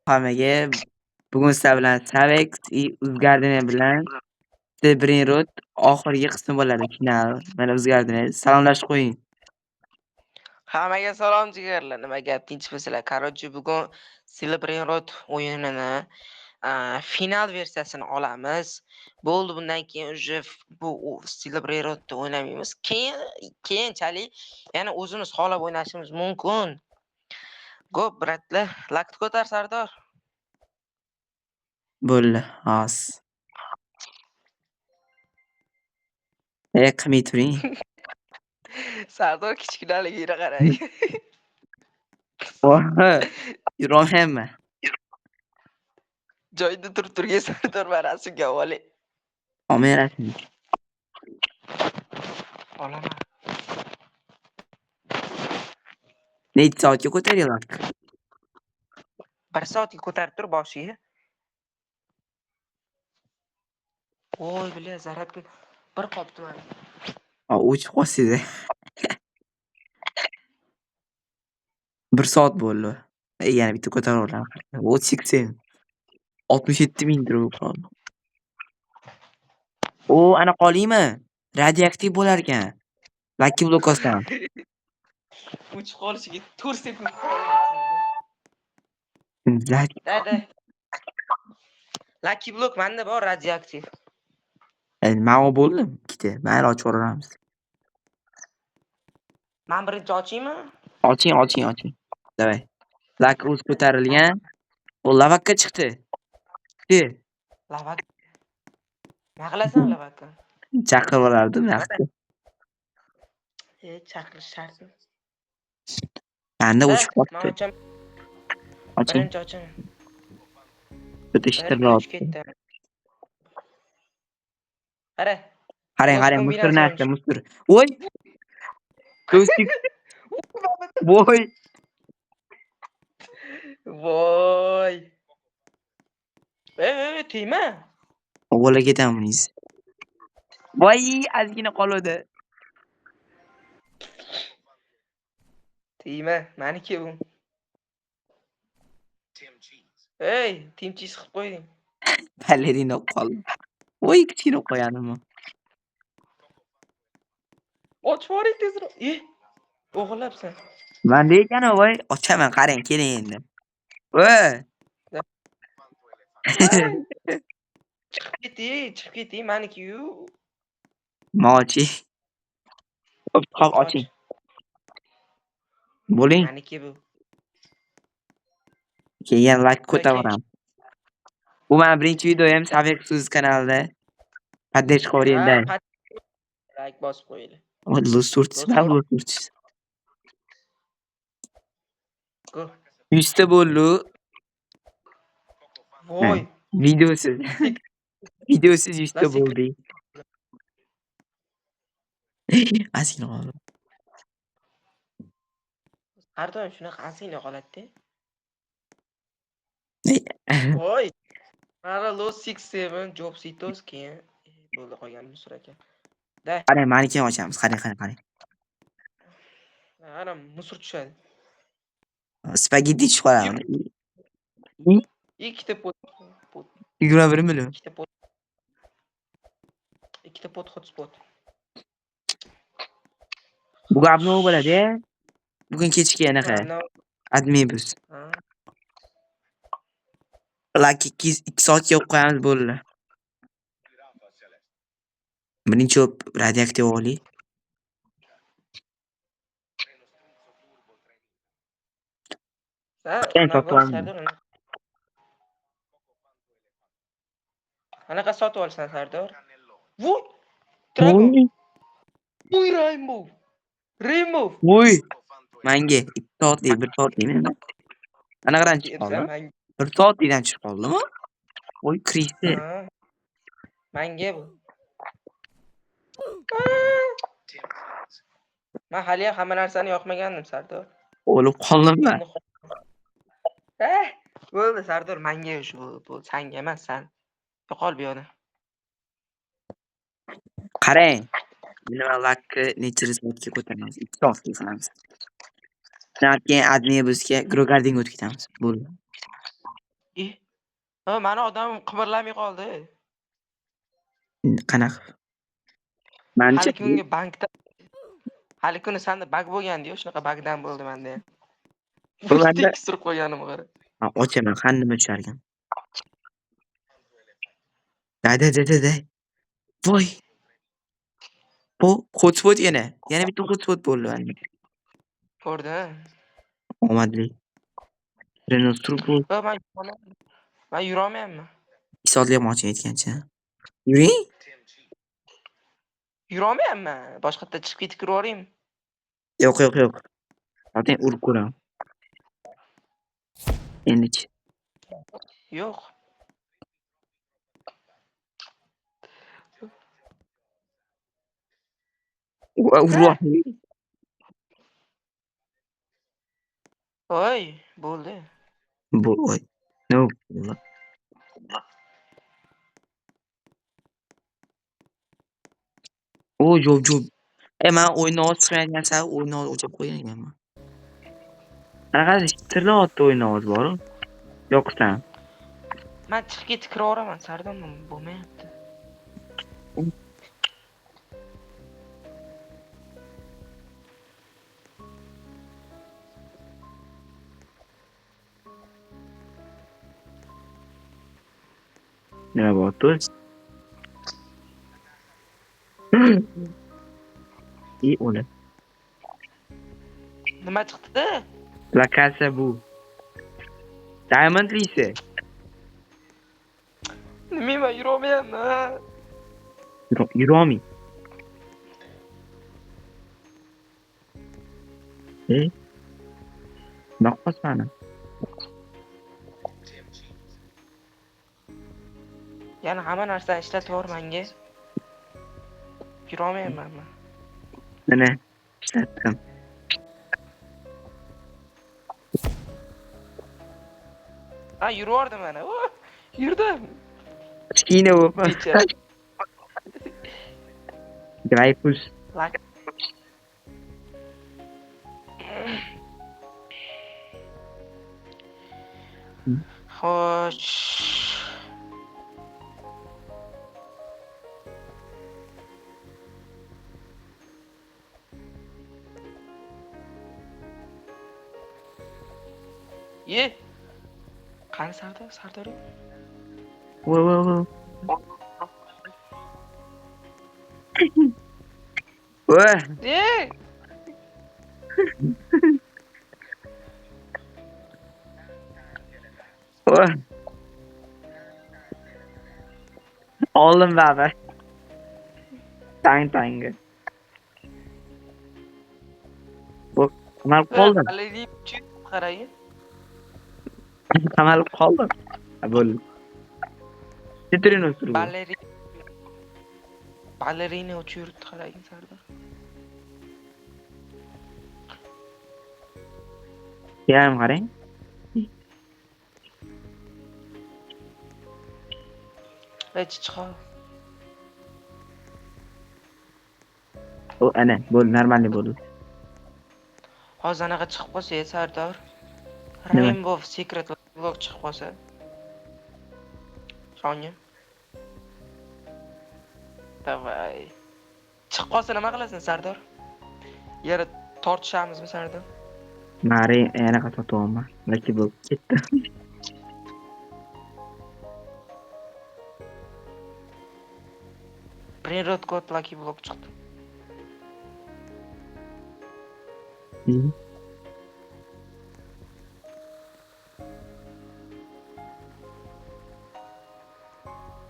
hammaga. Bugun sizlar bilan Savex и o'zgardini bilan Celebrate oxirgi qismi bo'ladi, final. Mana o'zgardini. Salomlashib qo'ying. Hammaga salom jigarlar. Nima gap, tinchmisizlar? Короче, bugun Celebrate o'yinini final versiyasini olamiz. Bo'ldi, bundan keyin уже bu Celebrate o'ynamaymiz. Keyinchalik yana o'zimiz xohlab o'ynashimiz mumkin. Go'p, bratlar, lakt ko'tar Sardor. Bo'ldi, xos. Qilmay turing. Sardor kichkinaligiga qarang. Yurolmayapman. Joyida turgan Sardor rasmga olay. Olmay rasmga. Olaman. Necha soatga ko'taryapsiz? 1 soatga ko'tarib tur boshiga. Voy, bile zaryadga bir qopdi mana. O'chib qolsiz. 1 soat bo'ldi. Yana bitta ko'taraveraman. O 67,000 turib qoldi. Ana qoldingmi? Radioaktiv bo'lar ekan. Lucky Block olsam. Uch qolishiga 4 sekund. Da. Lucky Block menda bor, radioaktiv. Men bo'ldim ikkita. Mayli ochib ko'ramiz. Men birinchi ochaymi? Oching. Davay. Lucky o'z ko'tarilgan. O lavakka chiqdi. Lavak. Nima qilasan lavakka? Chaqirib olardim, yaxshi. Chaqirish shartmi? Menda o'chib qoldi. Oching. Birinchi ochaman. O'tishtirib. Qarang, mustir. Voy! Do'stik. Voy. Tegma. O'g'la ketamiz. Voy, ozgina qoldi. Tegma, meniki bu. Team cheese qilib qo'yding. Ballerina qoldi. Voy, kichkina qo'yanimi? Ochib yuboring tezroq. O'g'irlabsan. Menda ekan, voy, ochaman, qarang, keling endi. Voy. Chiqib keting, meniki-yu. Mochi. Xo'p, oching. Bo'ling. Meniki bu. Keyin like ko'taraman. Bu men birinchi videoyim Savex kanalida. Поддержка qo'yingda. Like bosib qo'yinglar. Losurtis. 100 ta bo'ldi. Voy. Videosiz 100 ta bo'ldi. Asina qoldi. Har doim shunaqa asina qoladi-da. Voy. Mana Los 67 Jobsitos keyin bo'ldi qolgan Musur aka. Qarang, meniki ham ochamiz. Qarang. Ana musur tushadi. Spagetti tushib qoladi. Ikkita pot. 21 million. Ikkita pot hotspot. Bugun abnov bo'ladi. Bugun kechki anaqa. Adminbus. Lucky 2 soatga qo'yamiz bo'ldi. Birinchi radioaktiv oli. Qanaqa sotib olsan Sardor? Voy! Dragon. Voy Rainbow. Voy! Menga 2 soatlik, 1 soatlikmi? Qanaqadan chiqib qoldi? 1 soatlikdan chiqib qoldimi? Voy, Kristi. Menga bu. Men hali hamma narsani yoqmagandim Sardor. O'lib qoldimmi? Bo'ldi Sardor, menga shu bu senga emas, sen. Yo'qol bu yoqda. Qarang. Nima lakka necha soatga ko'taramiz? 2 soatga qilamiz. Keyin admin bizga Grogarding o'tib ketamiz. Bo'ldi. Ha, mani odamim qimirlamay qoldi. Qanaqa? Mancha. Hali kuni senda bug bo'lgandi-yu, shunaqa bugdan bo'ldi menda. Bu banda Tik surib qo'yganim qara. ochaman, qandimni tusharkan. Da. Voy. Bu hotspot yana. Yana bitta hotspot bo'ldi banda. Ko'rding? Omadli. Renault Turbo Ha, men yurolmayapman. 2 soatli mochina aytgancha. Yuring. Yurolmayapman. Boshqa yerga chiqib ketib kiraveraymi? Yo'q. Zaten urib ko'raman. Endichi. Yo'q. Urvoq. Voy, bo'ldi. Bu voy. No. O jo'b. Men o'yinni ovoz chiqmayotgan sari o'yinni o'chirib qo'ygan ekanman. Qanaqa shitirli otda o'yin ovozi bor-ku. Yo'qsan. Men chiqib ketib kiraveraman, Sardor, bo'lmayapti. Nima bo'pti? O'la. Nima chiqdi? La Casa bu. Diamond Lise. Nima yurolmayapman? Yuromi. Naqosmani. Yana hamma narsani ishlatib yubor menga. Yurolmayapman men. Mana ishlatdim. Ha, yuraverdim mana. Yurdim. Kichkina bo'lib. Graypus. Xo'sh. Ye. Qani Sardor? Voy. Voy. Ye. Voy. Oldim baba. Tang. Bu qamalib qoldim. Qarang. Qamalib qoldim. Bo'ldi. Titrino surib. Ballerina uchib yuribdi, qarang Sardor. Yarim qarang. Chiqol. O ana, bo'ldi, normalniy bo'ldi. Hozir anaqa chiqib qolsa, Sardor. Nima? Rainbow Secret vlog chiqib qolsa. Shongim. Davay. Chiqib qolsa nima qilasan, Sardor? Yana tortishamizmi, Sardor? Mari yana qatotoma. Balki bu ketdi. Prerod kod Lucky vlog chiqdi.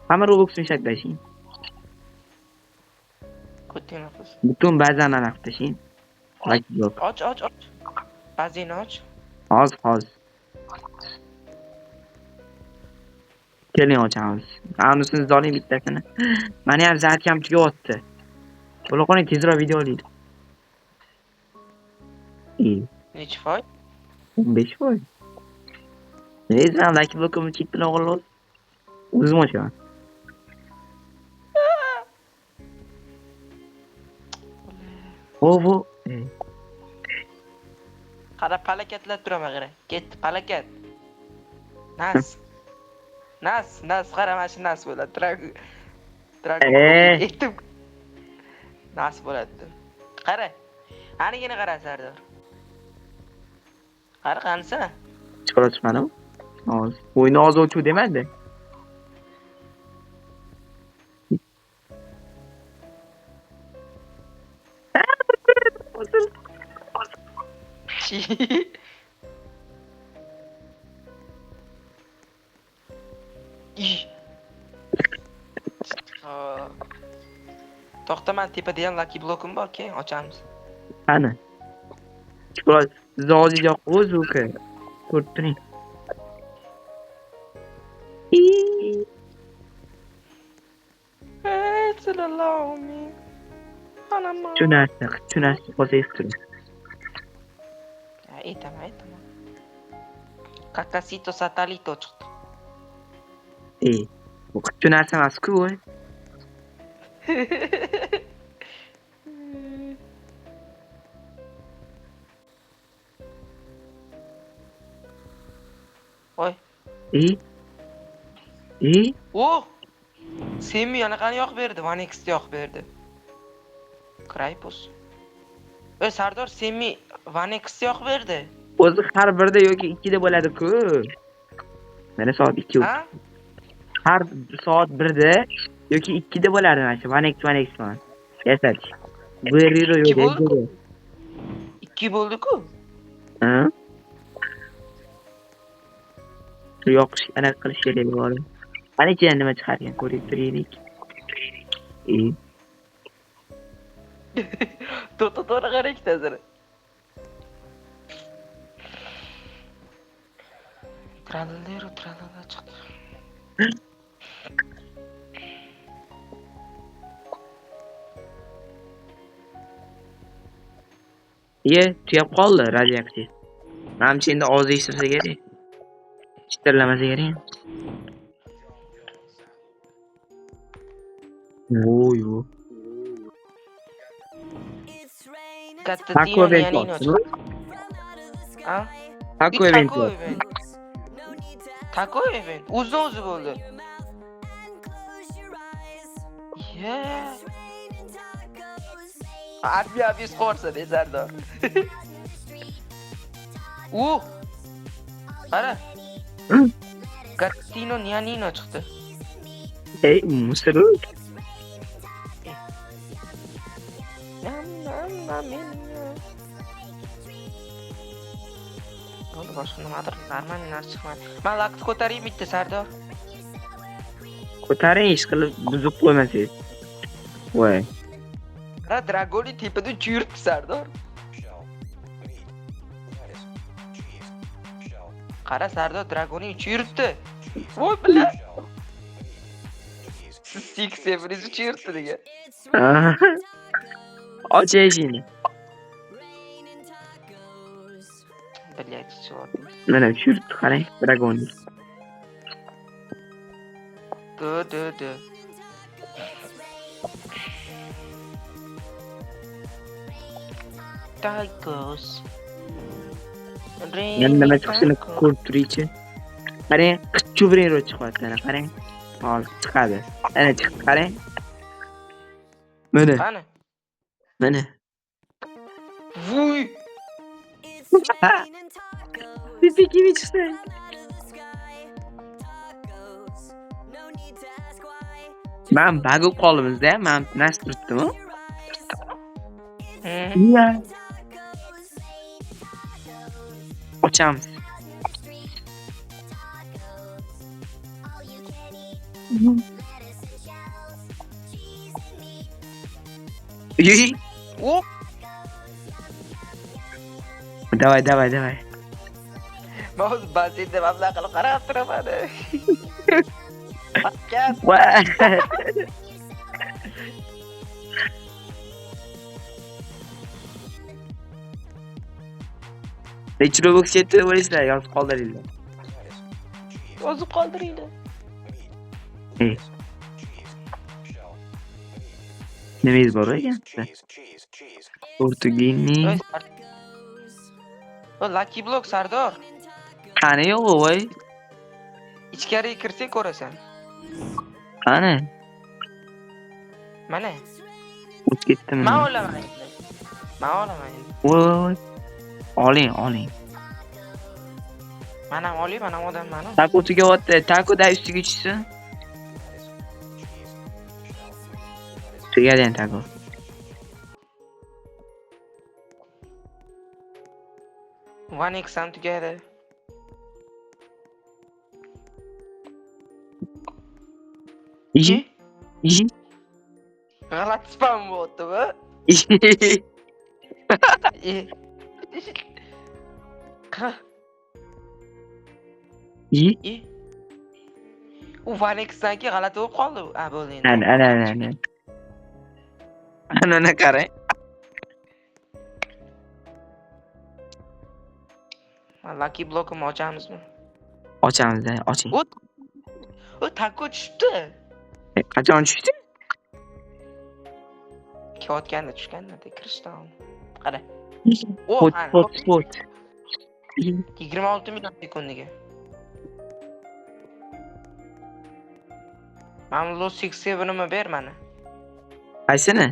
Hamma Roblox'ni ishlatlashing. Ko'tini qilsin. Butun bazani aniqlashing. Like blok. Och. Bazini och. Hoz. Keling ochamiz. Anusini zoling bittasini. Meni ham zatkam tugayapti. Bo'laqoni tezroq video olaylik. Nechi foiz? 15%. Neyse, like blokimni chekdan o'g'irlab. O'zim ochaman. Ovo. Qara palakatlab turaman, qara. Ketdi palakat. Nas. Nas qara mana shu nas bo'ladi. Dragon Ball aytdim. Nas bo'ladi. Qara. Anigina qara Sardor. Qara qanisa? Chiqarishmadim. Hozir. O'yinni hozir o'chib demadi. To'xtaman, tepada ham lucky blokim bor, keyin ochamiz. Qani. Chiqaroq. Siz hozir yo'q o'zi uka. Ko'rib turing. Tushunarsiz qo'zayib turing. Aytaman. Kakasito satalito chiqdi. Bu kuchli narsa emas-ku voy. Voy. Oh! Semi yana qani yoq berdi, 1x yoq berdi. Kraypus. Sardor Semi 1x yoq berdi. O'zi har birda yoki ikkida bo'ladi-ku. Mana soat 2. Ha? Har soat 1da yoki 2da bo'ladi mana shu 1x bilan. Yasash. Guerrero yo'q. 2 bo'ldi-ku. Ha? Yoqish ana qilish kerak bor. Ana ichidan nima chiqargan ko'rib turaylik. To'g'ri qarang hozir. Tralala chiqdi. Tuyab qoldi radioaktiv. Menimcha endi ovoz eshitsa kerak. Chitirlamasa kerak. Voy. Katta Taco Tino event. Ha? Taco event. Taco event. O'zi bo'ldi. Abi skorsa bezardo. Qara. Gattino Nianino chiqdi. Musoro. Bo'ldi, boshqa nimadir normal narsa chiqmadi. Men lakt ko'tarib bitta Sardor. Ko'taring ish qilib buzib qo'ymasangiz. Voy. Dragoni tepada yuribdi Sardor. Qara Sardor Dragoni yuribdi. Voy bila. Siz 6-7 yuribdi degan. Ochayishini. Блять, черт. Mana yuribdi qarang Dragoni. Да. Tacos. Nima chiqishini ko'rib turaychi. Qarang, Chuvrinro chiqyapti ana qarang. Hozir chiqadi. Ana chiqdi qarang. Mana. Vuy. Pipikivi chiqdi. Men bag'ib qoldimizda, men nasib turibdimi? Ochamiz. Оп. Давай. Mouse basida mablag' qilib qarab turaman. Necha Robux ketdi bo'lisizlar, yozib qoldiringlar. Nimangiz bor ekan? Portugini. O Lucky Block Sardor. Qani yo'q voy. ichkariga kirsang ko'rasan. Qani? Mana. O'tib ketdimi? Men olaman. Men olaman. Voy. Oling. Mana olay, mana odam mana. Taku o'tiga o'tdi. Takuda ustiga tushsin. Tugadi taku. One X ham tugadi. Ishi. G'alati spam bo'ldimi? U One X'danki g'alati bo'lib qoldi. Bo'ldi endi. Ana qarang. Lucky block'imni ochamizmi? Ochamiz-da, oching. O taku tushdi. Qachon tushdi? Kiyotganda tushganda kirishdan. Qara. Sport. 26 million sekundiga. Mana Lost 67'imi ber mana. Qaysini?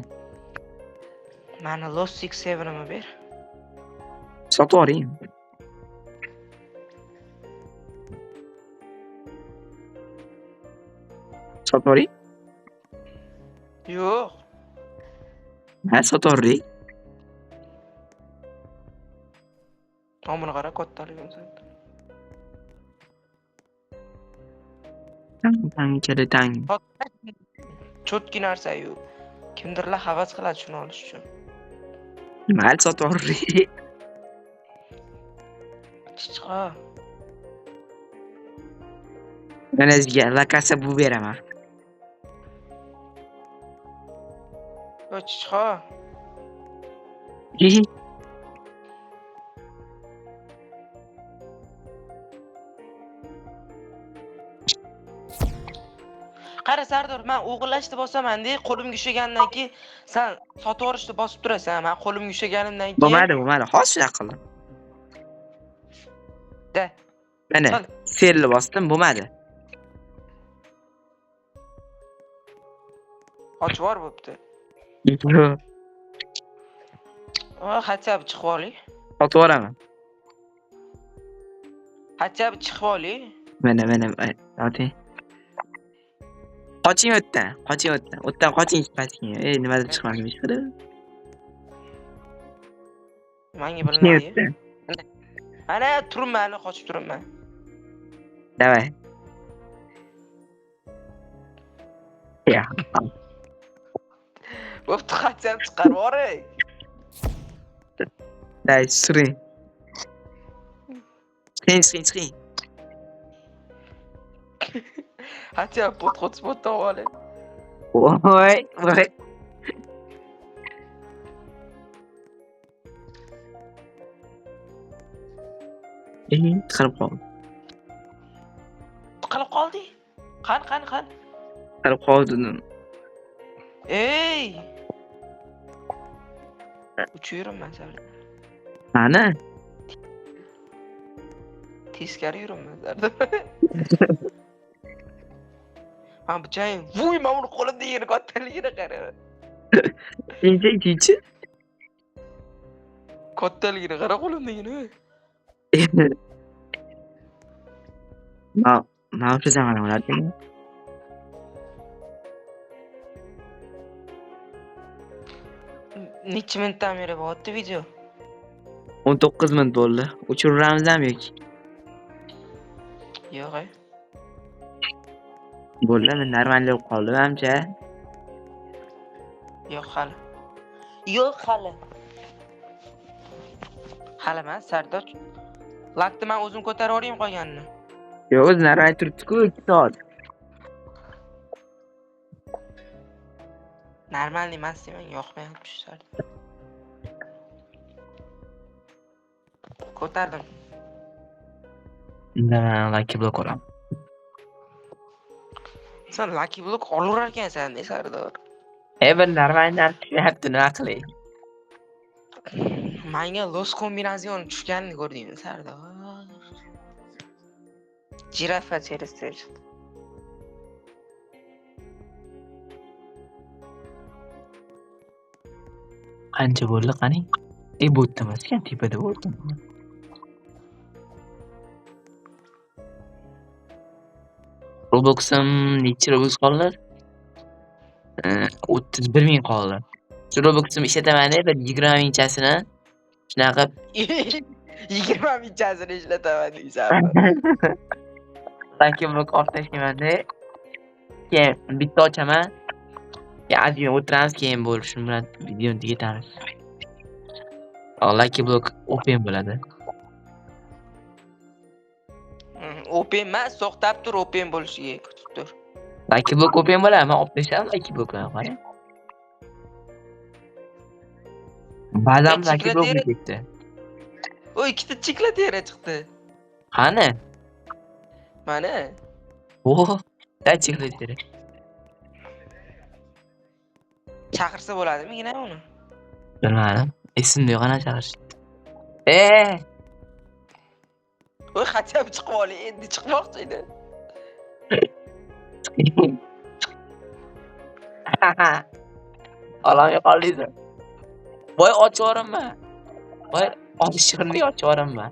Mana Lost 67'imi ber. Sotib yuboring. Sotib yuboring? Yo'q. Ha, sotib yuboring. Nomini qara, kattaligini san. Tang. Chotki narsa-yu. Kimdirlar havas qiladi shuni olish uchun. Mayli sotib yuboring. Chiqqa. Mana sizga lakasa bu beraman. Chiqqa. Qara Sardor, men o'g'irlashni bosaman-da, qo'limga ushlagandan keyin sen sotib yuborishni bosib turasan. Men qo'limga ushlaganimdan keyin Bo'lmadi. Hozir shunaqa qildim. Da. Mana, selni bosdim, bo'lmadi. Ochib yubor bo'pti. Hatcha chiqib oling. Sotib yuboraman. Hatcha chiqib oling. Mana, oting. Qoching o'tdan. O'tdan qoching pastga. Nimadir chiqmadimi chiqdi? Menga bilmaydi. Ana turibman, qochib turibman. Davay. Ya. Bo'pti, qachon chiqarib yuboring. Dai, chiqing. Chiqing. Hatcha hotspotdan oling. Voy. Tiqilib qoldi. Qani. Tiqilib qoldi. Ey! Uchiyorum sen. Qani? Teskari yuraman zarda. Men bichayim, vuy, men uni qo'limda yeri kattaligini qara. Tinchi. Kattaligini qara qo'limda yeri. Ma o'sha zamon bo'ladimi? Necha minutdan beri bo'lyapti video? 19 minut bo'ldi. O'chiramizmi yoki? Yo'q. Bo'ldi, men normal bo'lib qoldim amcha. Yo'q hali. Hali men Sardor. Lakni men o'zim ko'tarib yuboraymi qolganini? Yo'q, o'zi normal turibdi-ku 2 soat. Normal emas, men yoqmayapti shu Sardor. Ko'tardim. Indaman Lucky Block olaman. Sen Lucky Block olaverar ekansan, Sardor. Ben normal narxyapti, nima qilay? Menga los kombinatsiyon tushganini ko'rdingmi, Sardor? Jirafa serisi chiqdi. Qancha bo'ldi qani? Bu yerda emas ekan, tepada bo'ldim. Roblox'im necha Roblox qoldi? 31.000 qoldi. Shu Roblox'im ishlataman deb 20 mingchasini shunaqa 20 mingchasini ishlataman deysan. Balki blok ortashmayman-da. Keyin bitta ochaman. Keyin o'tiramiz, keyin bo'lishim bilan videoni tugatamiz. Lucky block open bo'ladi. Open emas, to'xtab tur, open bo'lishiga kutib tur. Lucky block open bo'ladi, men olib tashladim Lucky blocklarni qarang. Ba'zan Lucky block ketdi. O ikkita chiklatera chiqdi. Qani? Mana. Da chiklatera. Chaqirsa bo'ladimi yana uni? Bilmadim. Esimda yo'q ana chaqirish. Voy qachon chiqib oli, endi chiqmoqchi edi. Olamga qoldingmi? Voy ochaveramman. Voy olishirni ochaveramman.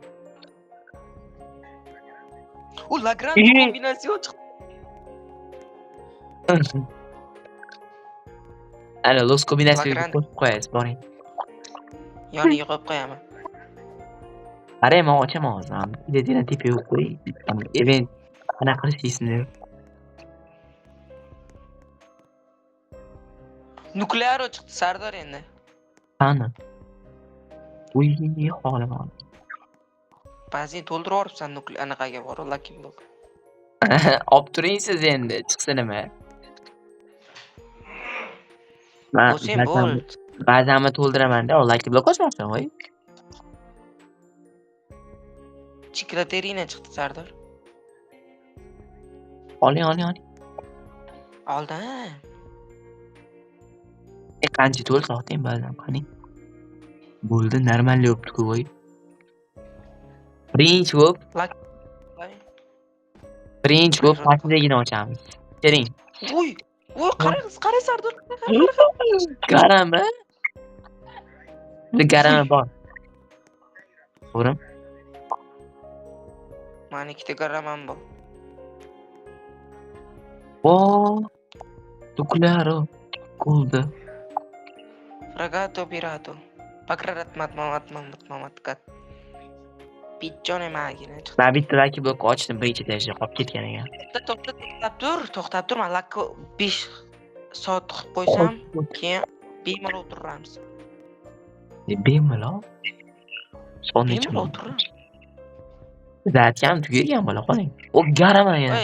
U Lagrange kombinatsiyon chiqdi. Ana los kombinatsiyasiga qo'yib qo'yasiz, boring. Yoniga qo'yib qo'yaman. Qarang, men ochaman hozir. Videoda tepaga qo'y. Event qanaqa qilish deysizlar? Nuklearo chiqdi Sardor endi. Qani? Uy, xohlaman. Ba'zan to'ldirib yuboribsan anaqaga bor, Lucky block. Olib turing siz endi, chiqsa nima? O'shin bo'l. Ba'zan to'ldiraman-da, Lucky block ochmoqchiman, voy. Chiklaterina chiqdi Sardor. Oling. Oldan. Qancha to'lsa oting ba'zan, qani? Bo'ldi, normal yo'pti-ku, voy. Birinchi bo'lib, pastdagini ochamiz. Keling. Voy, qara Sardor. Garami? Garami bor. To'g'rimi? Mana ikkita garamam bor. Nuclearo. Golda. Fragato pirato. Pakrarat matmat. Pichone magina. Men bitta Lucky block ochdim, birinchi etajda qolib ketgan ekan. To'xtab tur, men Lucky 5 soat qilib qo'ysam, keyin bemalol o'tiramiz. Bemalol? Son necha Bemalol o'tiramiz. Zatgan tugagan bo'la qoling. O garama yana.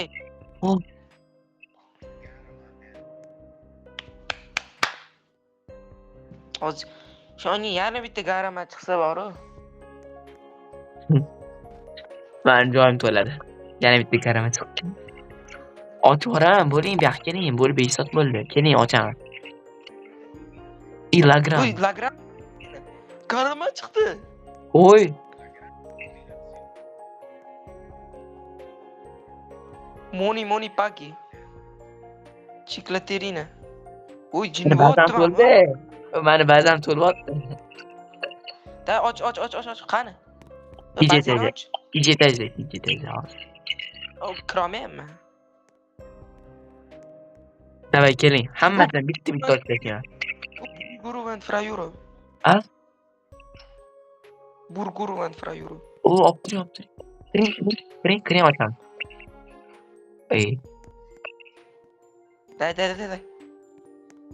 Hozir shuni yana bitta garama chiqsa bor-ku. Men joyim to'ladi. Yana bitta garama chiqdi. Ochib yuboraman, bo'ling, bu yoqqa keling, bo'lib 5 soat bo'ldi. Keling, ochaman. Lagrange. Voy, Lagrange. Garama chiqdi. Oy. Moni pagi. Chiklaterina. Voy, jinni ba'zan to'ldi. Meni ba'zan to'lyapti. Da och. Qani? Ijetajda. O, kiramayapman. Davay keling, hammasidan bitta ochaylik. Burguruvan frayuro. Burguruvan frayuro. Olib turing. Kiring ocham.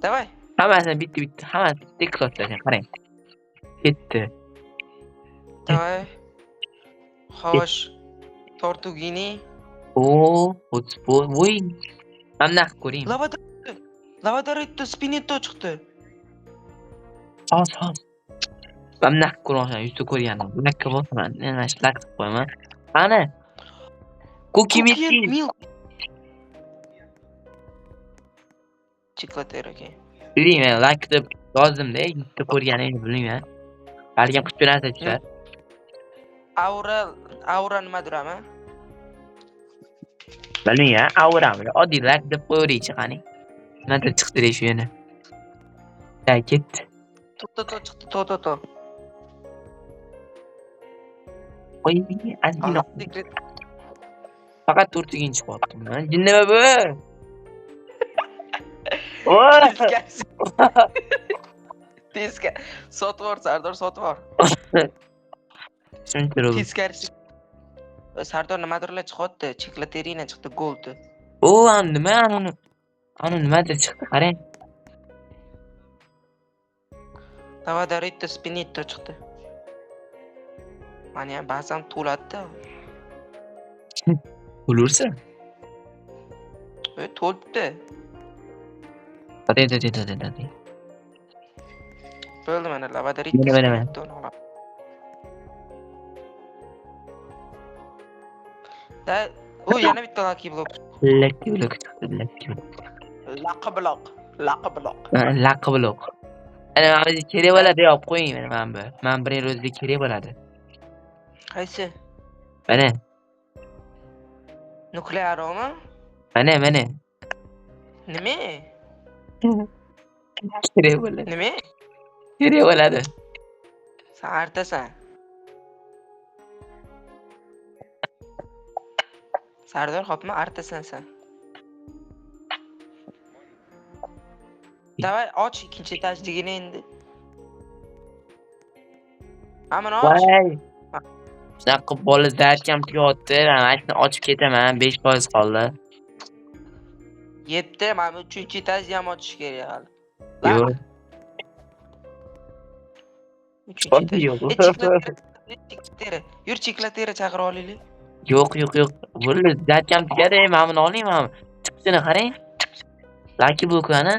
Davay. Hammasidan bitta, hammasi bitta ochaylik, qarang. Ketdi. Davay. Xo'sh. Tortugini. Hotspot. Voy. Mana ko'ring. Lavadoretto spinetto chiqdi. Hozir. Mana ko'rmoqchiman, yuzta ko'rganim. Bunaqqa bo'lsaman, men shlak qilib qo'yaman. Qani? Milk. Chiklatera aka. Biling, men like deb yozdim-da, yuzta ko'rganingni bilmayman. Balkim 40 narsa tushar. Aura nimadir ama? Buni ya, avramiz. Oddiy lak deb qo'yaverish qani. Nimadir chiqdi shu yana. Ya ketdi. To chiqdi to. Oy, ozgina. Allah sekret. Faqat 4-ga chiqyaptim man. Jinnima bu? Voy! Tezkar. Sotib yubor, Sardor, sotib yubor. Tushuntirib. Teskarisi. Sardor nimadirlar chiqyapti. Cheklaterina chiqdi, gold. O, nima uni? Ani nimadir chiqdi, qarang. Tavadarito spinito chiqdi. Mana ham ba'zan to'ladi-da. Bo'lursa. To'libdi. Dedi. Bo'ldi mana Lavadarito. Mana. Da, u yana bitta lucky block. Lucky block. Lucky block. Lucky block. Ana mana kerak bo'ladi, olib qo'ying mana bu. Men bir yil o'zida kerak bo'ladi. Qaysi? Mana. Nuklearmi? Mana. Nima? Kerak bo'ladi. Nima? Kerak bo'ladi. Sen artasan. Sardor hopmi artasan sen. Davay och ikkinchi etajligini endi. Ammo och. Voy. Shunaqa bola zarkam tuyapti. Men ashuni ochib ketaman. 5% qoldi. Yetdi, mana 3-etajni ham ochish kerak hali. Yo'q. 3-etaj. Yo'q. Yur cheklatera chaqirib olaylik. Yo'q. Bo'ldi, zarkam tugadi. Men buni olayman. Chiqishini qarang. Lucky blocklarni.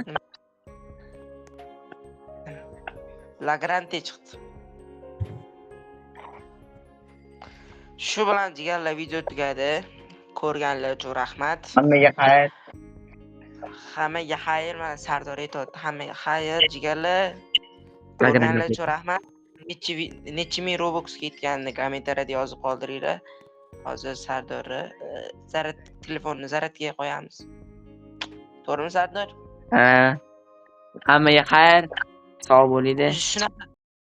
Lagrante chiqdi. Shu bilan jigarlar video tugadi. Ko'rganlar uchun rahmat. Hammaga xayr. Hammaga xayr, mana Sardor aytayapti. Hammaga xayr jigarlar. Ko'rganlar uchun rahmat. Necha ming Robux ketganini kommentariyada yozib qoldiringlar. Hozir Sardorni telefonni zaratga qo'yamiz. To'g'rimi Sardor? Ha. Hammaga xayr. Sog' bo'linglar. Shunaqa